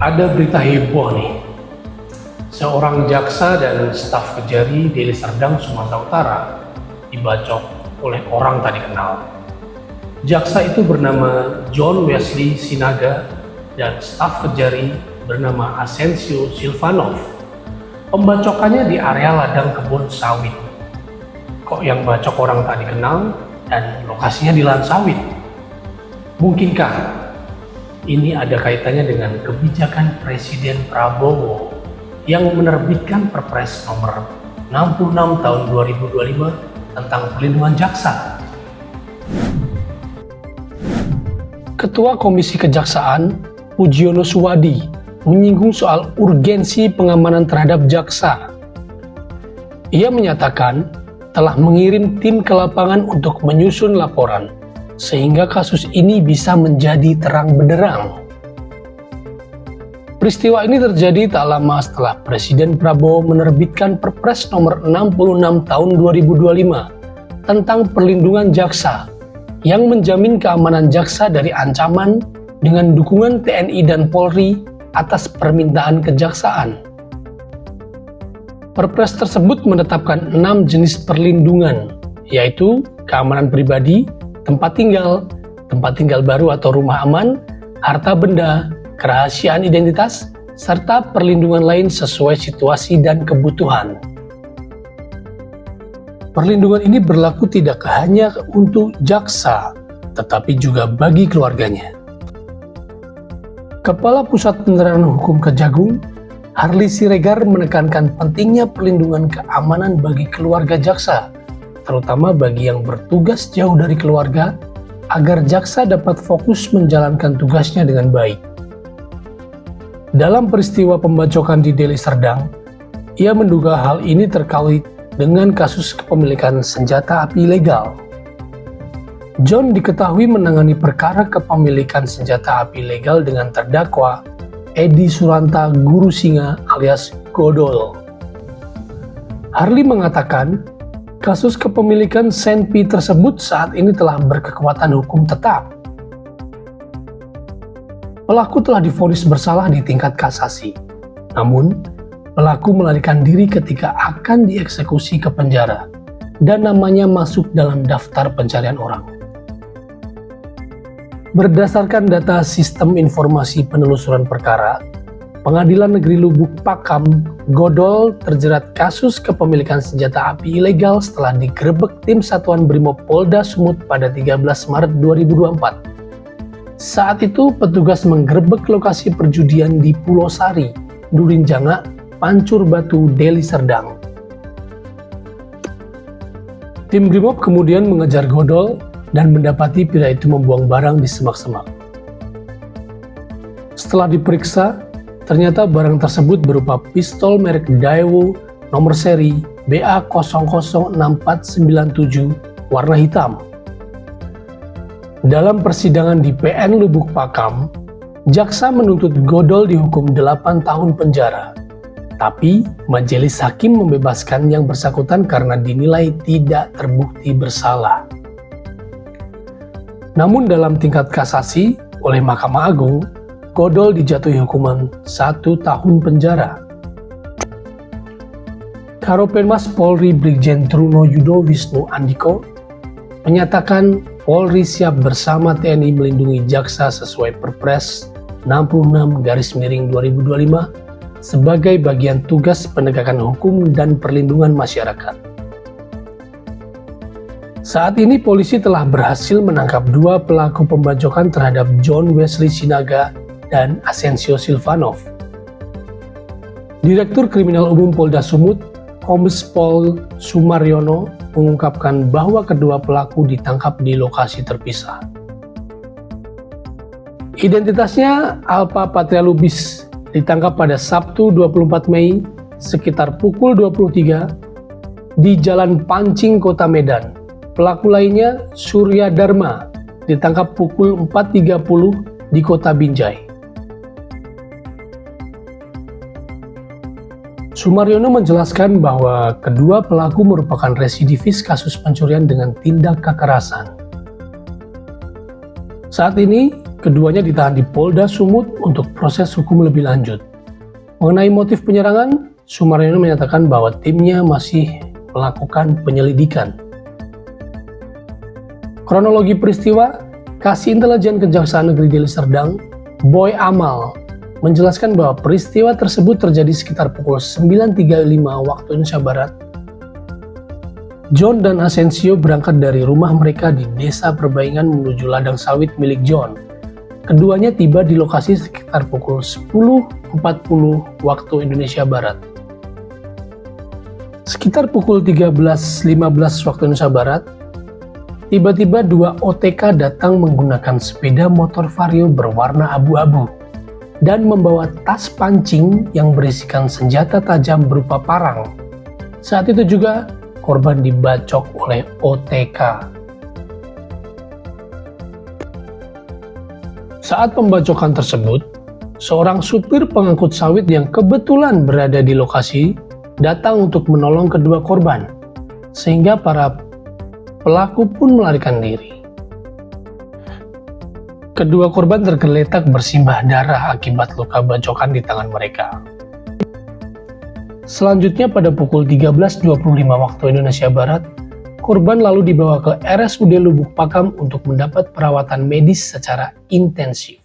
Ada berita heboh nih. Seorang jaksa dan staf Kejari Deli Serdang, Sumatera Utara dibacok oleh orang tak dikenal. Jaksa itu bernama John Wesley Sinaga dan staf Kejari bernama Asensio Silvanov. Pembacokannya di area ladang kebun sawit. Kok yang bacok orang tak dikenal dan lokasinya di lahan sawit? Mungkinkah ini ada kaitannya dengan kebijakan Presiden Prabowo yang menerbitkan Perpres nomor 66 tahun 2025 tentang perlindungan jaksa? Ketua Komisi Kejaksaan, Pujiono Suwadi, menyinggung soal urgensi pengamanan terhadap jaksa. Ia menyatakan telah mengirim tim ke lapangan untuk menyusun laporan, sehingga kasus ini bisa menjadi terang benderang. Peristiwa ini terjadi tak lama setelah Presiden Prabowo menerbitkan Perpres nomor 66 tahun 2025 tentang perlindungan jaksa yang menjamin keamanan jaksa dari ancaman dengan dukungan TNI dan Polri atas permintaan kejaksaan. Perpres tersebut menetapkan 6 jenis perlindungan, yaitu keamanan pribadi, tempat tinggal baru atau rumah aman, harta benda, kerahasiaan identitas, serta perlindungan lain sesuai situasi dan kebutuhan. Perlindungan ini berlaku tidak hanya untuk jaksa, tetapi juga bagi keluarganya. Kepala Pusat Penerangan Hukum Kejagung, Harli Siregar, menekankan pentingnya perlindungan keamanan bagi keluarga jaksa, terutama bagi yang bertugas jauh dari keluarga, agar jaksa dapat fokus menjalankan tugasnya dengan baik. Dalam peristiwa pembacokan di Deli Serdang, ia menduga hal ini terkait dengan kasus kepemilikan senjata api ilegal. John diketahui menangani perkara kepemilikan senjata api ilegal dengan terdakwa Edi Suranta Guru Singa alias Godol. Harli mengatakan, kasus kepemilikan Senpi tersebut saat ini telah berkekuatan hukum tetap. Pelaku telah divonis bersalah di tingkat kasasi. Namun, pelaku melarikan diri ketika akan dieksekusi ke penjara dan namanya masuk dalam daftar pencarian orang. Berdasarkan data Sistem Informasi Penelusuran Perkara, Pengadilan Negeri Lubuk Pakam, Godol terjerat kasus kepemilikan senjata api ilegal setelah digerebek tim Satuan Brimob Polda Sumut pada 13 Maret 2024. Saat itu, petugas menggerebek lokasi perjudian di Pulau Sari, Durinjanga, Pancur Batu, Deli Serdang. Tim Brimob kemudian mengejar Godol dan mendapati pria itu membuang barang di semak-semak. Setelah diperiksa, ternyata barang tersebut berupa pistol merek Daewoo nomor seri BA006497 warna hitam. Dalam persidangan di PN Lubuk Pakam, jaksa menuntut Godol dihukum 8 tahun penjara. Tapi majelis hakim membebaskan yang bersangkutan karena dinilai tidak terbukti bersalah. Namun dalam tingkat kasasi oleh Mahkamah Agung, Godol dijatuhi hukuman 1 tahun penjara. Karopenmas Polri Brigjen Truno Yudo Wisnu Andiko menyatakan Polri siap bersama TNI melindungi jaksa sesuai Perpres 66/2025 sebagai bagian tugas penegakan hukum dan perlindungan masyarakat. Saat ini polisi telah berhasil menangkap 2 pelaku pembacokan terhadap John Wesley Sinaga dan Asensio Silvanov. Direktur Kriminal Umum Polda Sumut, Kombes Pol Sumaryono, mengungkapkan bahwa kedua pelaku ditangkap di lokasi terpisah. Identitasnya Alpa Patria Lubis ditangkap pada Sabtu 24 Mei sekitar pukul 23 di Jalan Pancing, Kota Medan. Pelaku lainnya, Surya Dharma, ditangkap pukul 4.30 di Kota Binjai. Sumaryono menjelaskan bahwa kedua pelaku merupakan residivis kasus pencurian dengan tindak kekerasan. Saat ini, Keduanya ditahan di Polda Sumut untuk proses hukum lebih lanjut. Mengenai motif penyerangan, Sumaryono menyatakan bahwa timnya masih melakukan penyelidikan. Kronologi peristiwa, Kasih Intelijen Kejaksaan Negeri Deli Serdang, Boy Amal, menjelaskan bahwa peristiwa tersebut terjadi sekitar pukul 9.35 waktu Indonesia Barat. John dan Asensio berangkat dari rumah mereka di Desa Perbaingan menuju ladang sawit milik John. Keduanya tiba di lokasi sekitar pukul 10.40 waktu Indonesia Barat. Sekitar pukul 13.15 waktu Indonesia Barat, tiba-tiba dua OTK datang menggunakan sepeda motor Vario berwarna abu-abu dan membawa tas pancing yang berisikan senjata tajam berupa parang. Saat itu juga korban dibacok oleh OTK. Saat pembacokan tersebut, seorang supir pengangkut sawit yang kebetulan berada di lokasi datang untuk menolong kedua korban, sehingga para pelaku pun melarikan diri. Kedua korban tergeletak bersimbah darah akibat luka bacokan di tangan mereka. Selanjutnya pada pukul 13.25 waktu Indonesia Barat, korban lalu dibawa ke RSUD Lubuk Pakam untuk mendapat perawatan medis secara intensif.